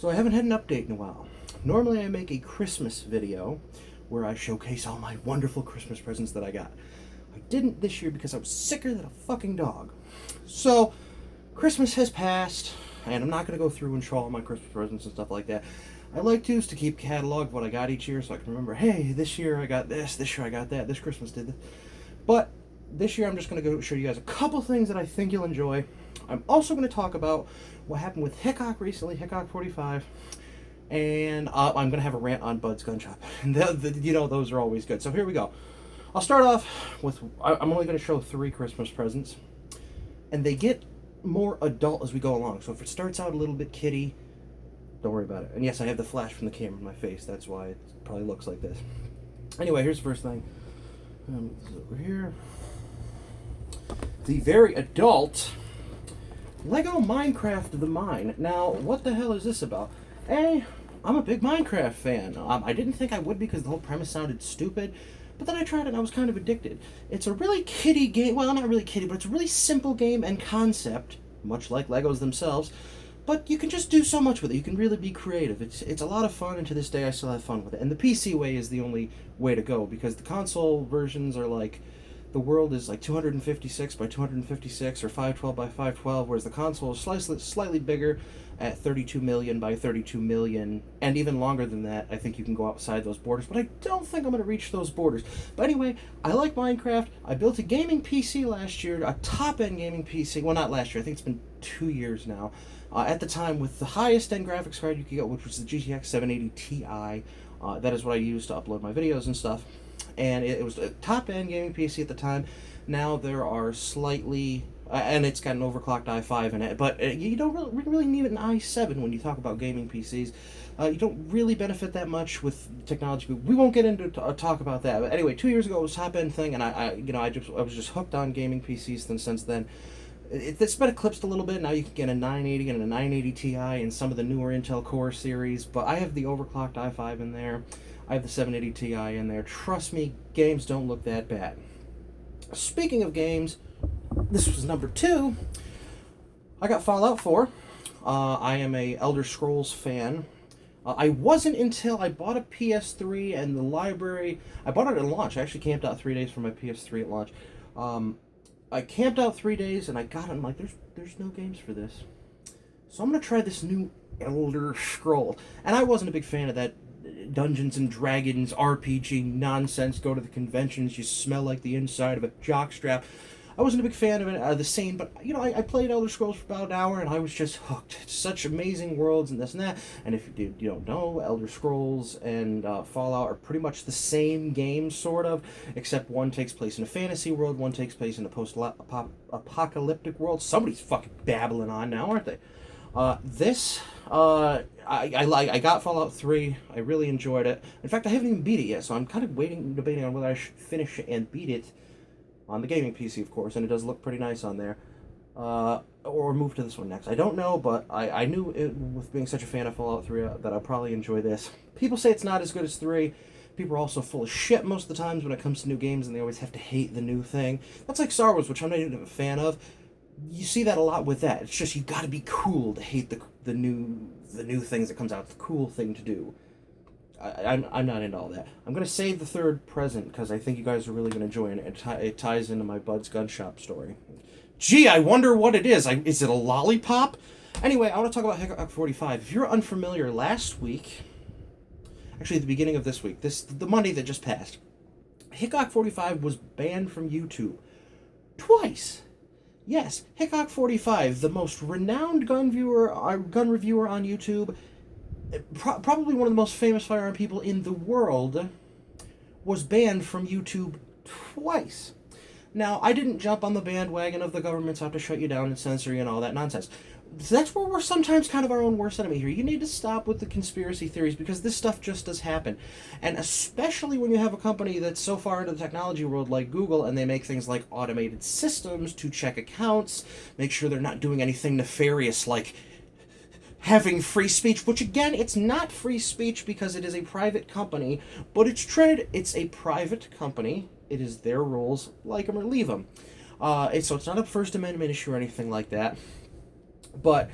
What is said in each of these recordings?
So I haven't had an update in a while. Normally I make a Christmas video where I showcase all my wonderful Christmas presents that I got. I didn't this year because I was sicker than a fucking dog. So Christmas has passed, and I'm not going to go through and show all my Christmas presents and stuff like that. I like to keep a catalog of what I got each year so I can remember, hey, this year I got this year I got that, this Christmas did this. But this year I'm just going to go show you guys a couple things that I think you'll enjoy. I'm also going to talk about what happened with Hickok recently, Hickok45, and I'm going to have a rant on BudsGunShop. And those are always good. So here we go. I'll start off with, I'm only going to show 3 Christmas presents, and they get more adult as we go along. So if it starts out a little bit kiddie, don't worry about it. And yes, I have the flash from the camera in my face. That's why it probably looks like this. Anyway, here's the first thing. This is over here. The very adult Lego Minecraft The Mine. Now, what the hell is this about? I'm a big Minecraft fan. I didn't think I would be because the whole premise sounded stupid, but then I tried it and I was kind of addicted. It's a really kiddie game. Well, not really kiddie, but it's a really simple game and concept, much like Legos themselves. But you can just do so much with it. You can really be creative. It's a lot of fun, and to this day I still have fun with it. And the PC way is the only way to go, because the console versions are like, the world is like 256 by 256 or 512 by 512, whereas the console is slightly bigger at 32 million by 32 million, and even longer than that. I think you can go outside those borders, but I don't think I'm going to reach those borders. But anyway, I like Minecraft. I built a gaming PC last year, a top-end gaming PC. Well, not last year. I think it's been 2 years now. At the time, with the highest-end graphics card you could get, which was the GTX 780 Ti. That is what I used to upload my videos and stuff. And it was a top-end gaming PC at the time. Now there are slightly, and it's got an overclocked i5 in it, but you don't really need an i7 when you talk about gaming PCs. You don't really benefit that much with technology. We won't get into talk about that. But anyway, 2 years ago it was a top-end thing, and I was just hooked on gaming PCs since then. It's been eclipsed a little bit. Now you can get a 980 and a 980 Ti and some of the newer Intel Core series, but I have the overclocked i5 in there. I have the 780 Ti in there. Trust me, games don't look that bad. Speaking of games, this was number 2. I got Fallout 4. I am a Elder Scrolls fan. I wasn't until I bought a PS3 and the library. I bought it at launch. I actually camped out 3 days for my PS3 at launch. I camped out 3 days and I got it. I'm like, there's no games for this. So I'm going to try this new Elder Scroll. And I wasn't a big fan of that Dungeons and Dragons RPG nonsense. Go to the conventions, you smell like the inside of a jockstrap. I wasn't a big fan of it, the scene, but I played Elder Scrolls for about an hour and I was just hooked. It's such amazing worlds and this and that. And if you don't know, Elder Scrolls and Fallout are pretty much the same game, sort of, except one takes place in a fantasy world, one takes place in a post-apocalyptic world. Somebody's fucking babbling on now, aren't they? I got Fallout 3. I really enjoyed it. In fact, I haven't even beat it yet, so I'm kind of debating on whether I should finish it and beat it on the gaming PC, of course, and it does look pretty nice on there. Or move to this one next. I don't know, but I knew with being such a fan of Fallout 3 that I'll probably enjoy this. People say it's not as good as 3. People are also full of shit most of the times when it comes to new games, and they always have to hate the new thing. That's like Star Wars, which I'm not even a fan of. You see that a lot with that. It's just you got to be cool to hate the new things that comes out. It's the cool thing to do. I'm not into all that. I'm going to save the third present because I think you guys are really going to enjoy it. It ties into my BudsGunShop story. Gee, I wonder what it is. Is it a lollipop? Anyway, I want to talk about Hickok45. If you're unfamiliar, last week, actually the beginning of this week, the Monday that just passed, Hickok45 was banned from YouTube twice. Yes, Hickok45, the most renowned gun reviewer on YouTube, probably one of the most famous firearm people in the world, was banned from YouTube twice. Now, I didn't jump on the bandwagon of the government's out to shut you down and censor you and all that nonsense. That's where we're sometimes kind of our own worst enemy here. You need to stop with the conspiracy theories because this stuff just does happen. And especially when you have a company that's so far into the technology world like Google, and they make things like automated systems to check accounts, make sure they're not doing anything nefarious like having free speech, which again, it's not free speech because it is a private company, but it's a private company. It is their rules, like them or leave them. So it's not a First Amendment issue or anything like that. But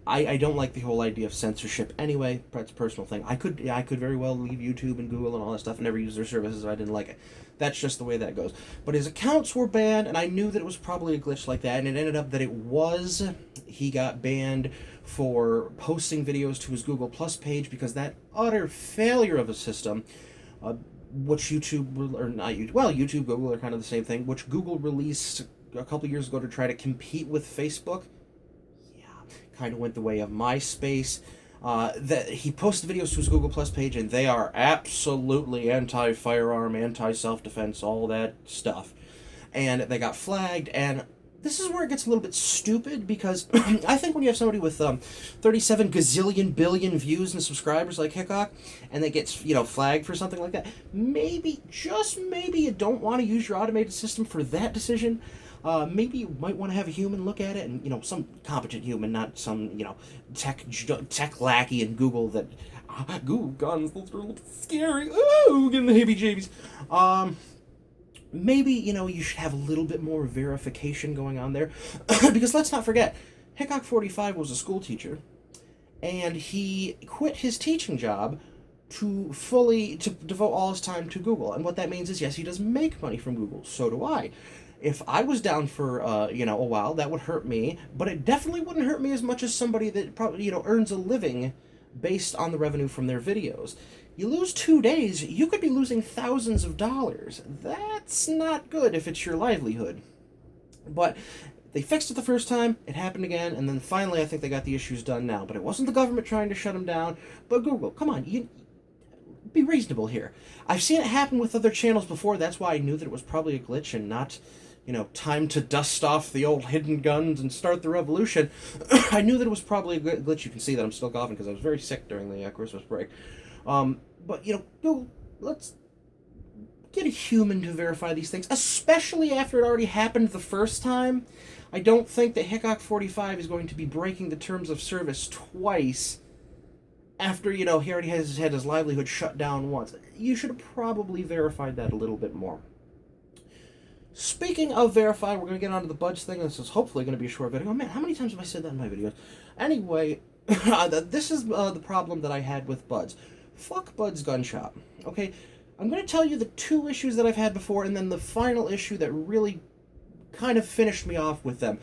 I don't like the whole idea of censorship anyway. That's a personal thing. I could very well leave YouTube and Google and all that stuff and never use their services if I didn't like it. That's just the way that goes. But his accounts were banned, and I knew that it was probably a glitch like that, and it ended up that it was. He got banned for posting videos to his Google Plus page because that utter failure of a system, which YouTube, or not YouTube, well, YouTube, Google are kind of the same thing, which Google released a couple years ago to try to compete with Facebook, kind of went the way of MySpace. That he posted videos to his Google Plus page, and they are absolutely anti-firearm, anti-self-defense, all that stuff. And they got flagged, and this is where it gets a little bit stupid, because I think when you have somebody with 37 gazillion billion views and subscribers like Hickok, and they get, flagged for something like that, maybe, just maybe, you don't want to use your automated system for that decision. Maybe you might want to have a human look at it, and, some competent human, not some, tech lackey in Google that, Google guns, those are a little scary, ooh, getting the heebie-jeebies. Maybe, you should have a little bit more verification going on there, because let's not forget, Hickok45 was a school teacher, and he quit his teaching job to devote all his time to Google, and what that means is, yes, he does make money from Google, so do I. If I was down for, a while, that would hurt me, but it definitely wouldn't hurt me as much as somebody that probably, earns a living based on the revenue from their videos. You lose 2 days, you could be losing thousands of dollars. That's not good if it's your livelihood. But they fixed it the first time, it happened again, and then finally I think they got the issues done now. But it wasn't the government trying to shut them down, but Google, come on, be reasonable here. I've seen it happen with other channels before, that's why I knew that it was probably a glitch and not, time to dust off the old hidden guns and start the revolution. I knew that it was probably a glitch. You can see that I'm still coughing because I was very sick during the Christmas break. But, Google, let's get a human to verify these things, especially after it already happened the first time. I don't think that Hickok45 is going to be breaking the terms of service twice after, he already has had his livelihood shut down once. You should have probably verified that a little bit more. Speaking of verify, we're going to get onto the Buds thing. This is hopefully going to be a short video. Oh, man, how many times have I said that in my videos? Anyway, this is the problem that I had with Buds. Fuck BudsGunShop. Okay, I'm going to tell you the 2 issues that I've had before, and then the final issue that really kind of finished me off with them.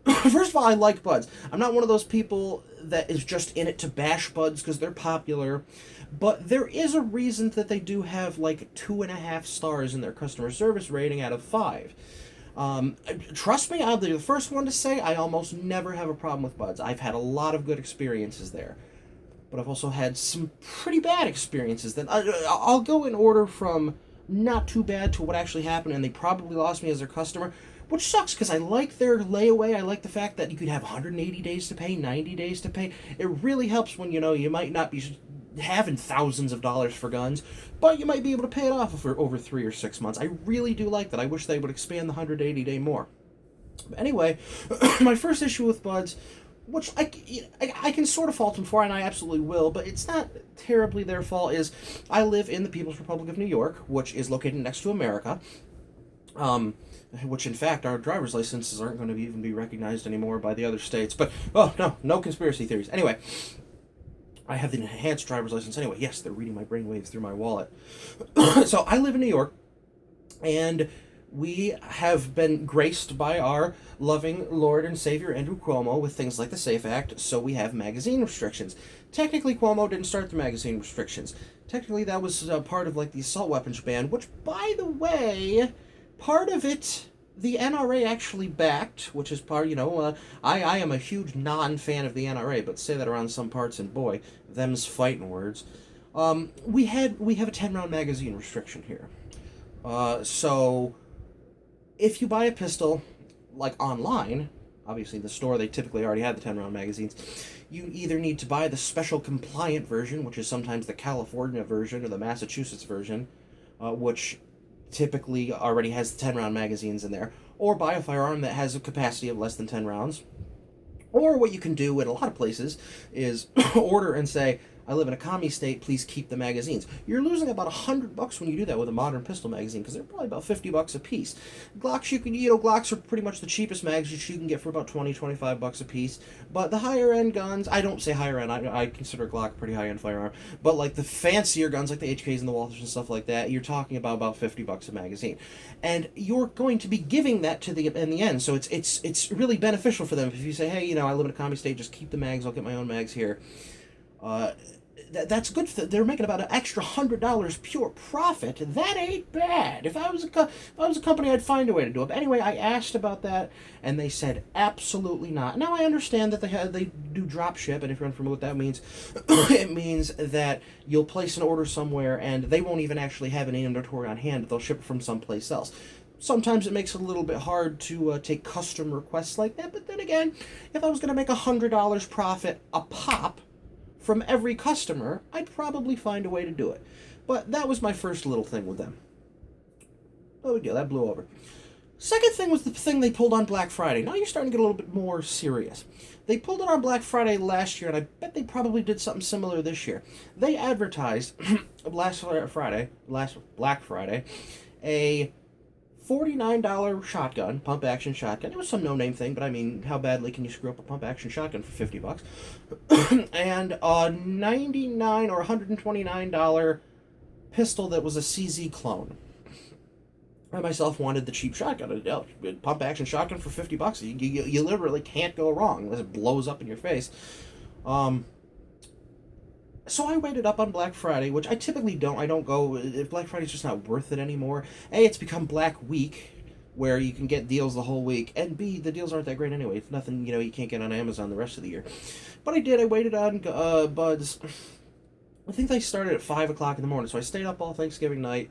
First of all, I like Buds. I'm not one of those people that is just in it to bash Buds because they're popular, but there is a reason that they do have like 2.5 stars in their customer service rating out of 5. Trust me, I'll be the first one to say I almost never have a problem with Buds. I've had a lot of good experiences there, but I've also had some pretty bad experiences. That I'll go in order from not too bad to what actually happened, and they probably lost me as their customer, which sucks because I like their layaway. I like the fact that you could have 180 days to pay, 90 days to pay. It really helps when, you might not be having thousands of dollars for guns, but you might be able to pay it off for over 3 or 6 months. I really do like that. I wish they would expand the 180-day more. But anyway, my first issue with Buds, which I can sort of fault them for, and I absolutely will, but it's not terribly their fault, is I live in the People's Republic of New York, which is located next to America, which in fact our driver's licenses aren't going to even be recognized anymore by the other states, but, oh, no conspiracy theories. Anyway, I have the enhanced driver's license anyway. Yes, they're reading my brainwaves through my wallet. So I live in New York, and we have been graced by our loving Lord and Savior Andrew Cuomo with things like the SAFE Act, so we have magazine restrictions. Technically, Cuomo didn't start the magazine restrictions. Technically, that was part of like the assault weapons ban, which, by the way, part of it the NRA actually backed, which is part, I am a huge non-fan of the NRA, but say that around some parts, and boy, them's fighting words. We have a 10-round magazine restriction here. So if you buy a pistol, like online, obviously the store, they typically already have the 10-round magazines, you either need to buy the special compliant version, which is sometimes the California version or the Massachusetts version, which typically already has the 10-round magazines in there, or buy a firearm that has a capacity of less than 10 rounds. Or what you can do in a lot of places is order and say, I live in a commie state, please keep the magazines. You're losing about $100 when you do that with a modern pistol magazine, because they're probably about $50 a piece. Glocks, Glocks are pretty much the cheapest magazines you can get for about $20-25 a piece. But the higher end guns, I don't say higher end, I consider a Glock a pretty high end firearm, but like the fancier guns, like the HKs and the Walthers and stuff like that, you're talking about $50 a magazine, and you're going to be giving that to in the end. So it's really beneficial for them if you say, hey, I live in a commie state, just keep the mags, I'll get my own mags here. That's good. They're making about an extra $100 pure profit. That ain't bad. If I was a company, I'd find a way to do it. But anyway, I asked about that, and they said absolutely not. Now I understand that they do drop ship, and if you're unfamiliar with what that means, it means that you'll place an order somewhere, and they won't even actually have any inventory on hand. They'll ship it from someplace else. Sometimes it makes it a little bit hard to take custom requests like that. But then again, if I was going to make $100 profit a pop from every customer, I'd probably find a way to do it. But that was my first little thing with them. Oh, yeah, that blew over. Second thing was the thing they pulled on Black Friday. Now you're starting to get a little bit more serious. They pulled it on Black Friday last year, and I bet they probably did something similar this year. They advertised last Black Friday, a $49 shotgun, pump action shotgun. It was some no-name thing, but I mean, how badly can you screw up a pump action shotgun for $50? And a $99 or $129 pistol that was a CZ clone. I myself wanted the cheap shotgun, a pump action shotgun for $50. You literally can't go wrong unless it blows up in your face. So I waited up on Black Friday, which I typically don't. I don't go, if Black Friday's just not worth it anymore. A, it's become Black Week, where you can get deals the whole week. And B, the deals aren't that great anyway. It's nothing, you can't get on Amazon the rest of the year. But I did. I waited on Buds. I think they started at 5 o'clock in the morning. So I stayed up all Thanksgiving night.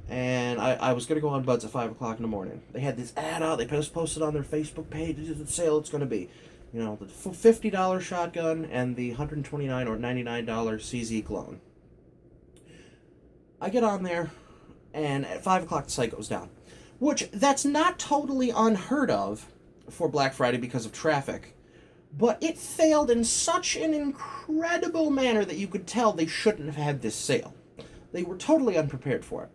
And I was going to go on Buds at 5 o'clock in the morning. They had this ad out. They posted on their Facebook page. This is the sale it's going to be. The $50 shotgun and the $129 or $99 CZ clone. I get on there, and at 5 o'clock the site goes down. Which, that's not totally unheard of for Black Friday because of traffic. But it failed in such an incredible manner that you could tell they shouldn't have had this sale. They were totally unprepared for it.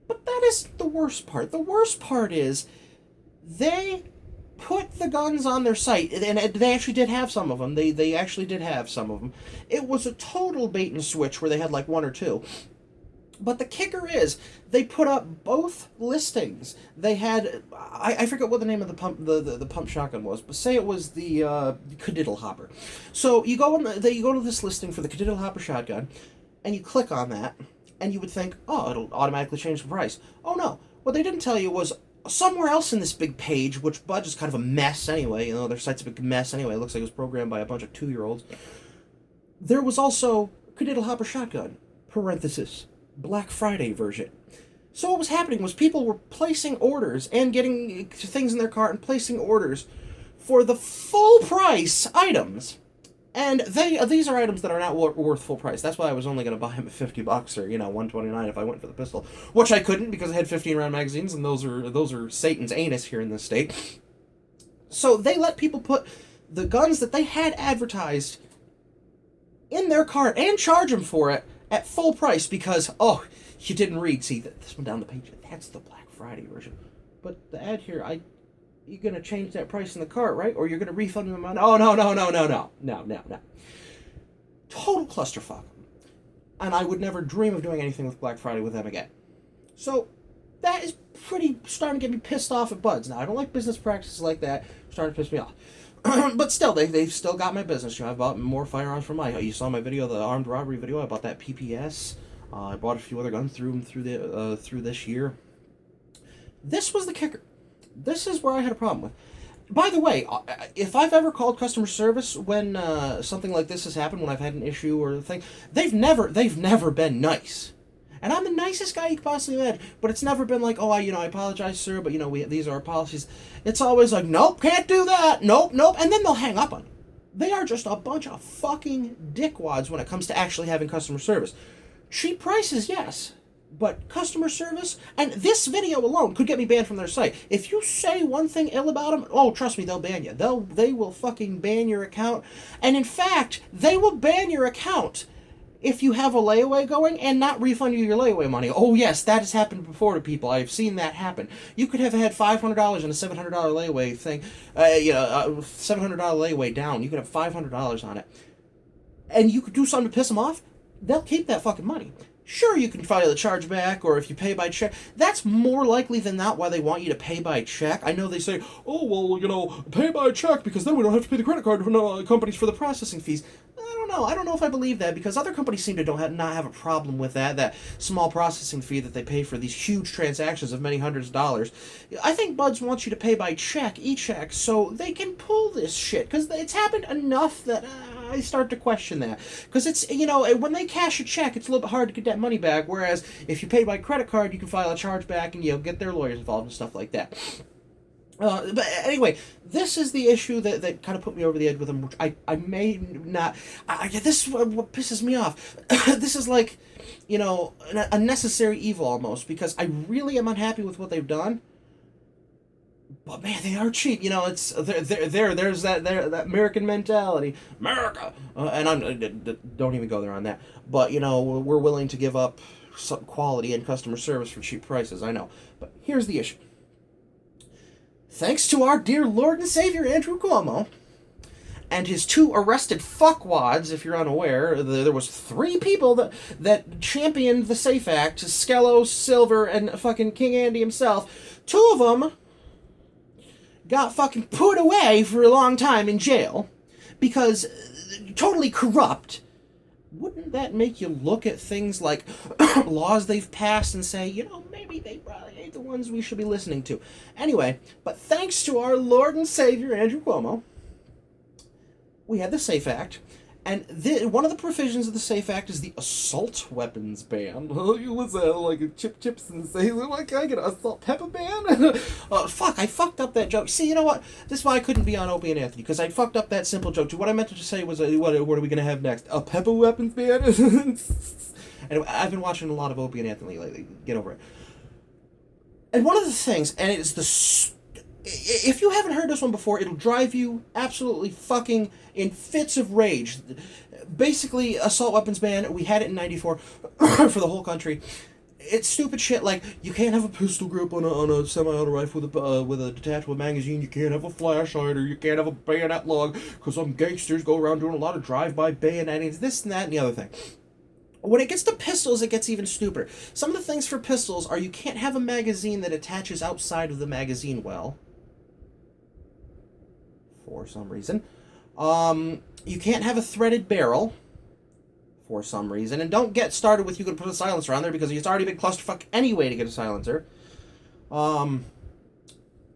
But that is the worst part. The worst part is they put the guns on their site, and they actually did have some of them. They actually did have some of them. It was a total bait and switch where they had like one or two. But the kicker is, they put up both listings. They had, I forget what the name of the pump shotgun was, but say it was the Cadiddle Hopper. So you go to this listing for the Cadiddle Hopper shotgun, and you click on that, and you would think, oh, it'll automatically change the price. Oh no, what they didn't tell you was somewhere else in this big page, which Budge is kind of a mess anyway, their site's a big mess anyway, it looks like it was programmed by a bunch of 2-year-olds. There was also Cadiddle Hopper shotgun, parenthesis, Black Friday version. So what was happening was people were placing orders and getting things in their cart and placing orders for the full price items. And these are items that are not worth full price. That's why I was only going to buy them at $50 or $129 if I went for the pistol, which I couldn't because I had 15-round magazines, and those are Satan's anus here in this state. So they let people put the guns that they had advertised in their cart and charge them for it at full price because you didn't read. See this one down the page. That's the Black Friday version. But the ad here, you're going to change that price in the cart, right? Or you're going to refund them money? Oh, no. Total clusterfuck. And I would never dream of doing anything with Black Friday with them again. So, that is pretty starting to get me pissed off at Buds. Now, I don't like business practices like that. Starting to piss me off. But still, they've still got my business. I've bought more firearms from you saw my video, the armed robbery video. I bought that PPS. I bought a few other guns through this year. This was the kicker. This is where I had a problem with. By the way, if I've ever called customer service when something like this has happened, when I've had an issue or a thing, they've never been nice. And I'm the nicest guy you could possibly imagine, but it's never been like, I apologize, sir, but these are our policies. It's always like, nope, can't do that, nope, and then they'll hang up on you. They are just a bunch of fucking dickwads when it comes to actually having customer service. Cheap prices, yes. But customer service, and this video alone could get me banned from their site. If you say one thing ill about them, trust me, they'll ban you. They will fucking ban your account. And in fact, they will ban your account if you have a layaway going and not refund you your layaway money. Oh yes, that has happened before to people. I've seen that happen. You could have had $500 in a $700 layaway thing, $700 layaway down. You could have $500 on it, and you could do something to piss them off. They'll keep that fucking money. Sure, you can file a chargeback, or if you pay by check, that's more likely than not why they want you to pay by check. I know they say, oh, well, pay by check, because then we don't have to pay the credit card companies for the processing fees. I don't know if I believe that, because other companies seem to not have a problem with that small processing fee that they pay for these huge transactions of many hundreds of dollars. I think Buds wants you to pay by check, e-check, so they can pull this shit, because it's happened enough that I start to question that. Because it's, when they cash a check, it's a little bit hard to get that money back, whereas if you pay by credit card, you can file a chargeback and, get their lawyers involved and stuff like that. But anyway, this is the issue that kind of put me over the edge with them, which I may not... this is what pisses me off. This is like, a necessary evil almost, because I really am unhappy with what they've done. But man, they are cheap. It's there's that American mentality, America, and don't even go there on that. But we're willing to give up some quality and customer service for cheap prices. I know, but here's the issue. Thanks to our dear Lord and Savior Andrew Cuomo and his 2 arrested fuckwads, if you're unaware, there was 3 people that championed the SAFE Act: Skello, Silver, and fucking King Andy himself. 2 of them got fucking put away for a long time in jail because totally corrupt. Wouldn't that make you look at things like laws they've passed and say, maybe they probably ain't the ones we should be listening to? Anyway, but thanks to our Lord and Savior Andrew Cuomo, we had the SAFE Act, and one of the provisions of the SAFE Act is the assault weapons ban. What's that, like chips and say, can I get an assault pepper ban? Fuck, I fucked up that joke. See, you know what? This is why I couldn't be on Opie and Anthony, because I fucked up that simple joke too. What I meant to say was, what are we going to have next? A pepper weapons ban? Anyway, I've been watching a lot of Opie and Anthony lately. Get over it. And one of the things, and it's if you haven't heard this one before, it'll drive you absolutely fucking in fits of rage. Basically, assault weapons ban, we had it in 94 for the whole country. It's stupid shit like, you can't have a pistol grip on a semi-auto rifle with a detachable magazine, you can't have a flashlight, or you can't have a bayonet log, because some gangsters go around doing a lot of drive-by bayonettings, this and that and the other thing. When it gets to pistols, it gets even stupider. Some of the things for pistols are you can't have a magazine that attaches outside of the magazine well, for some reason. You can't have a threaded barrel, for some reason. And don't get started with you could put a silencer on there, because it's already a big clusterfuck anyway to get a silencer. But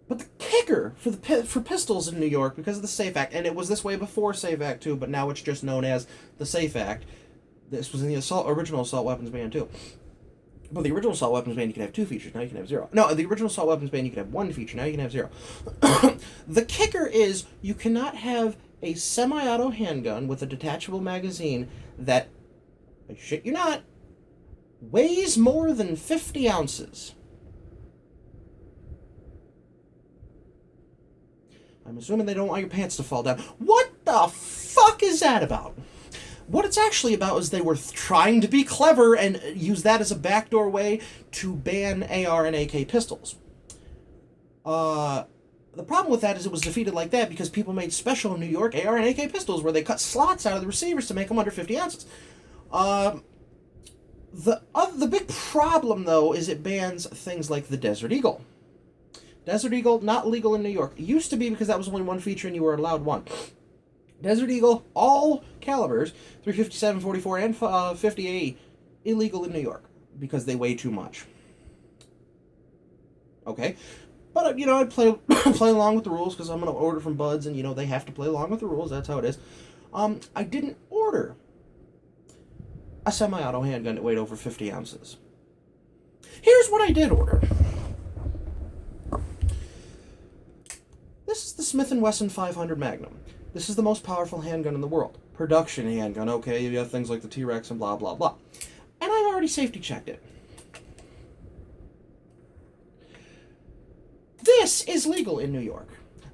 the kicker for pistols in New York, because of the SAFE Act, and it was this way before SAFE Act too, but now it's just known as the SAFE Act. This was in the original assault weapons ban too. But the original assault weapons ban, you can have 2 features, now you can have 0. No, the original assault weapons ban, you can have 1 feature, now you can have 0. The kicker is, you cannot have a semi-auto handgun with a detachable magazine that, I shit you not, weighs more than 50 ounces. I'm assuming they don't want your pants to fall down. What the fuck is that about? What it's actually about is they were trying to be clever and use that as a backdoor way to ban AR and AK pistols. The problem with that is it was defeated like that because people made special in New York AR and AK pistols where they cut slots out of the receivers to make them under 50 ounces. The big problem, though, is it bans things like the Desert Eagle. Desert Eagle, not legal in New York. It used to be because that was only 1 feature and you were allowed 1. Desert Eagle, all calibers, 357, 44, and 50A, illegal in New York because they weigh too much. Okay, but I'd play along with the rules because I'm going to order from Buds, and they have to play along with the rules. That's how it is. I didn't order a semi-auto handgun that weighed over 50 ounces. Here's what I did order. This is the Smith Wesson 500 Magnum. This is the most powerful handgun in the world. Production handgun, okay, you have things like the T-Rex and blah, blah, blah. And I've already safety checked it. This is legal in New York.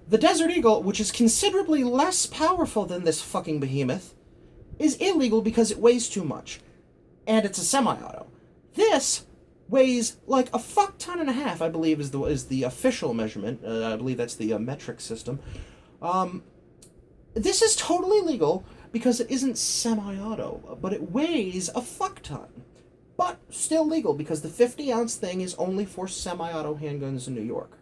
The Desert Eagle, which is considerably less powerful than this fucking behemoth, is illegal because it weighs too much. and it's a semi-auto. This weighs like a fuck ton and a half, I believe, is the official measurement. I believe that's the metric system. This is totally legal because it isn't semi-auto, but it weighs a fuck ton. But still legal because the 50-ounce thing is only for semi-auto handguns in New York.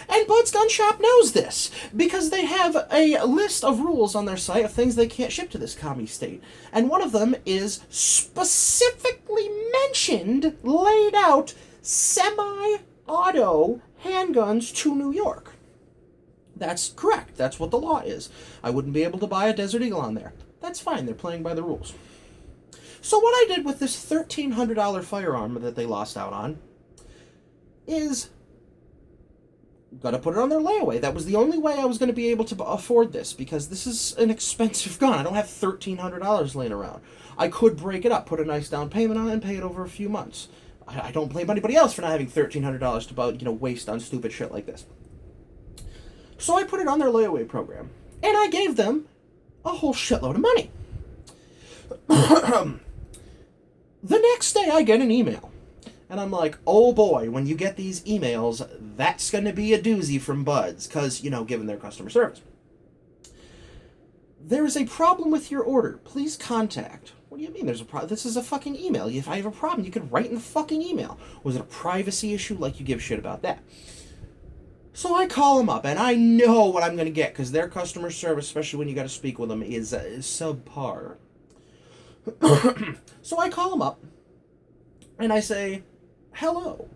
And BudsGunShop knows this because they have a list of rules on their site of things they can't ship to this commie state. And one of them is specifically mentioned, laid out, semi-auto handguns to New York. That's correct. That's what the law is. I wouldn't be able to buy a Desert Eagle on there. That's fine. They're playing by the rules. So what I did with this $1,300 firearm that they lost out on is gotta put it on their layaway. That was the only way I was going to be able to afford this, because this is an expensive gun. I don't have $1,300 laying around. I could break it up, put a nice down payment on it, and pay it over a few months. I don't blame anybody else for not having $1,300 to waste on stupid shit like this. So I put it on their layaway program, and I gave them a whole shitload of money. The next day I get an email. And I'm like, oh boy, when you get these emails, that's going to be a doozy from Buds, because, given their customer service. There is a problem with your order. Please contact. What do you mean there's a problem? This is a fucking email. If I have a problem, you could write in the fucking email. Was it a privacy issue? Like you give a shit about that. So I call them up, and I know what I'm going to get, because their customer service, especially when you got to speak with them, is subpar. So I call them up, and I say, hello,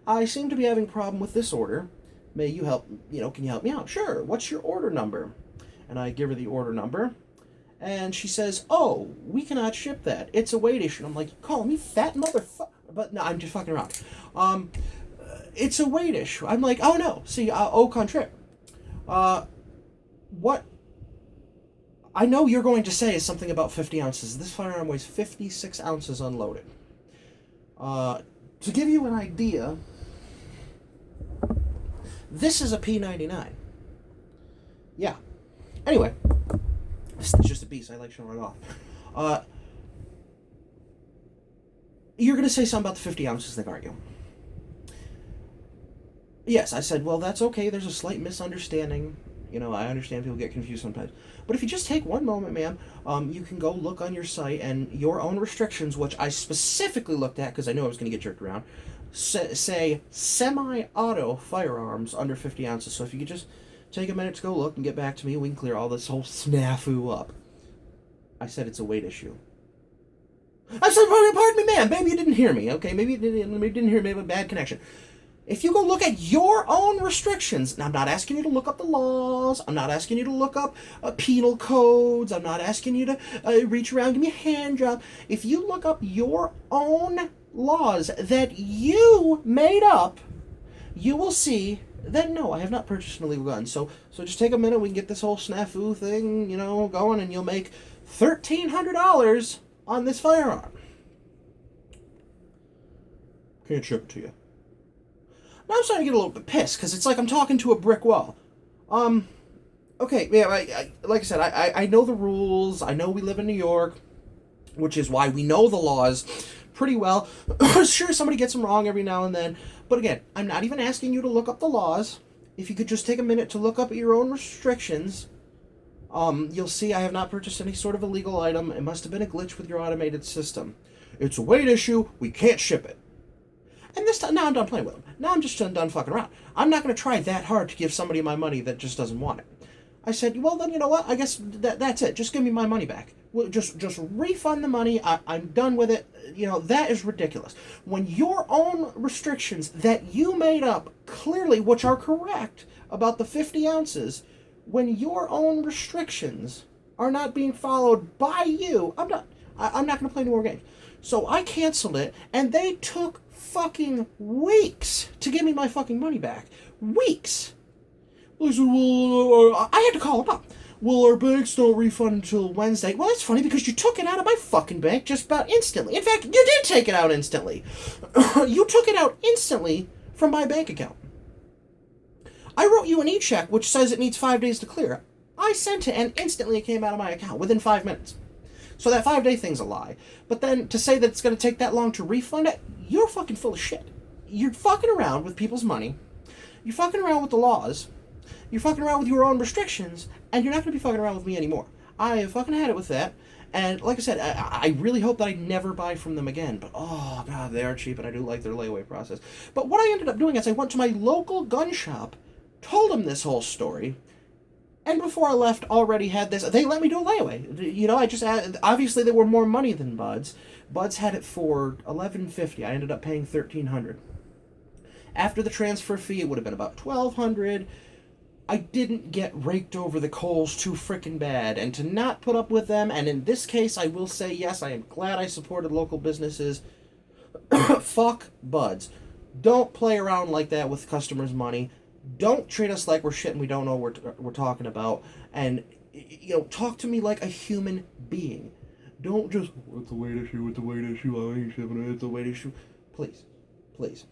I seem to be having a problem with this order. May you help, can you help me out? Sure, what's your order number? And I give her the order number, and she says, oh, we cannot ship that. It's a weight issue. And I'm like, you calling me fat motherfucker? But no, I'm just fucking around. It's a weight issue. I'm like, oh no, see, au contraire. What I know you're going to say is something about 50 ounces. This firearm weighs 56 ounces unloaded. To give you an idea, this is a P99. Yeah. Anyway, this is just a beast. I like showing it off. You're going to say something about the 50 ounces thing, aren't you? Yes, I said, well, that's okay. There's a slight misunderstanding. I understand people get confused sometimes. But if you just take one moment, ma'am, you can go look on your site, and your own restrictions, which I specifically looked at because I knew I was going to get jerked around, say semi-auto firearms under 50 ounces. So if you could just take a minute to go look and get back to me, we can clear all this whole snafu up. I said it's a weight issue. I said, pardon me, ma'am. Maybe you didn't hear me. Okay, maybe you didn't hear me. Maybe a bad connection. If you go look at your own restrictions, and I'm not asking you to look up the laws, I'm not asking you to look up penal codes, I'm not asking you to reach around, give me a hand job. If you look up your own laws that you made up, you will see that no, I have not purchased an illegal gun. So just take a minute, we can get this whole snafu thing, going, and you'll make $1,300 on this firearm. Can't ship it to you. Now I'm starting to get a little bit pissed, because it's like I'm talking to a brick wall. Okay, yeah, like I said, I know the rules. I know we live in New York, which is why we know the laws pretty well. Sure, somebody gets them wrong every now and then. But again, I'm not even asking you to look up the laws. If you could just take a minute to look up your own restrictions, you'll see I have not purchased any sort of illegal item. It must have been a glitch with your automated system. It's a weight issue. We can't ship it. And this time, now I'm done playing with them. Now I'm just done fucking around. I'm not going to try that hard to give somebody my money that just doesn't want it. I said, well, then you know what? I guess that's it. Just give me my money back. Well, just refund the money. I'm done with it. That is ridiculous. When your own restrictions that you made up, clearly, which are correct, about the 50 ounces, when your own restrictions are not being followed by you, I'm done. I'm not going to play any more games. So I canceled it, and they took fucking weeks to give me my fucking money back. Weeks. I said, well, I had to call them up. Well, our banks don't refund until Wednesday. Well, that's funny, because you took it out of my fucking bank just about instantly. In fact, you did take it out instantly. You took it out instantly from my bank account. I wrote you an e-check which says it needs 5 days to clear. I sent it, and instantly it came out of my account within 5 minutes. So that 5-day thing's a lie. But then to say that it's going to take that long to refund it, you're fucking full of shit. You're fucking around with people's money. You're fucking around with the laws. You're fucking around with your own restrictions. And you're not going to be fucking around with me anymore. I have fucking had it with that. And like I said, I really hope that I never buy from them again. But, oh, God, they are cheap, and I do like their layaway process. But what I ended up doing is I went to my local gun shop, told them this whole story, and before I left already had this. They let me do a layaway. You know, I just had, obviously they were more money than Buds. Buds had it for $11.50. I ended up paying $1,300. After the transfer fee, it would have been about $1,200. I didn't get raked over the coals too frickin' bad, and to not put up with them, and in this case, I will say, yes, I am glad I supported local businesses. Fuck Buds. Don't play around like that with customers' money. Don't treat us like we're shit and we don't know what we're talking about. And, you know, talk to me like a human being. Don't just, it's the weight issue, it's the weight issue, I ain't shipping it, it's the weight issue. Please. Please.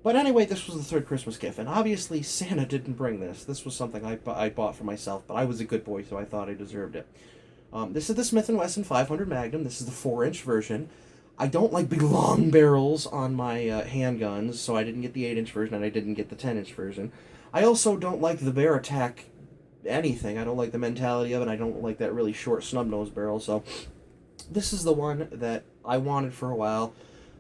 But anyway, this was the third Christmas gift, and obviously Santa didn't bring this. This was something I bought for myself, but I was a good boy, so I thought I deserved it. This is the Smith Wesson 500 Magnum. This is the 4-inch version. I don't like big long barrels on my handguns, so I didn't get the 8-inch version, and I didn't get the 10-inch version. I also don't like the Bear Attack anything. I don't like the mentality of it. I don't like that really short snub-nosed barrel, so this is the one that I wanted for a while.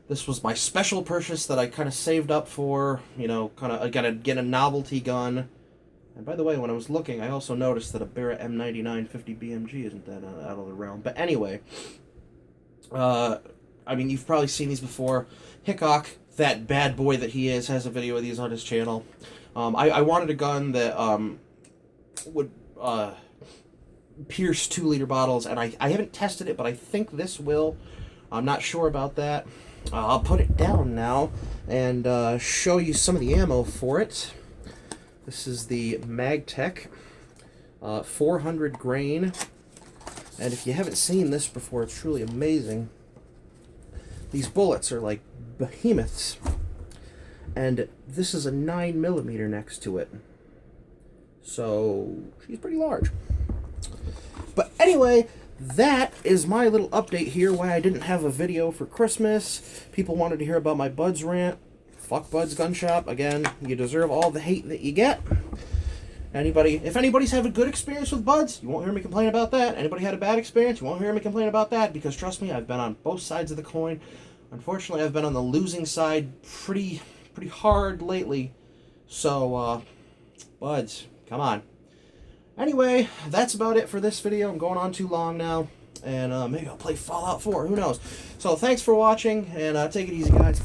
This was my special purchase that I kind of saved up for, you know, kind of gotta get a novelty gun. And by the way, when I was looking, I also noticed that a Barrett M99 50 BMG isn't that out of the realm. But anyway, I mean, you've probably seen these before. Hickok, that bad boy that he is, has a video of these on his channel. I wanted a gun that would pierce 2-liter bottles, and I haven't tested it, but I think this will. I'm not sure about that. I'll put it down now and show you some of the ammo for it. This is the MagTech 400 grain. And if you haven't seen this before, it's truly amazing. These bullets are like behemoths. And this is a 9mm next to it. So she's pretty large. But anyway, that is my little update here, why I didn't have a video for Christmas. People wanted to hear about my Buds rant. Fuck BudsGunShop. Again, you deserve all the hate that you get. If anybody's had a good experience with Buds, you won't hear me complain about that. Anybody had a bad experience, you won't hear me complain about that, because trust me, I've been on both sides of the coin. Unfortunately, I've been on the losing side pretty hard lately. So, Buds, come on. Anyway, that's about it for this video. I'm going on too long now, and maybe I'll play Fallout 4. Who knows? So thanks for watching, and take it easy, guys.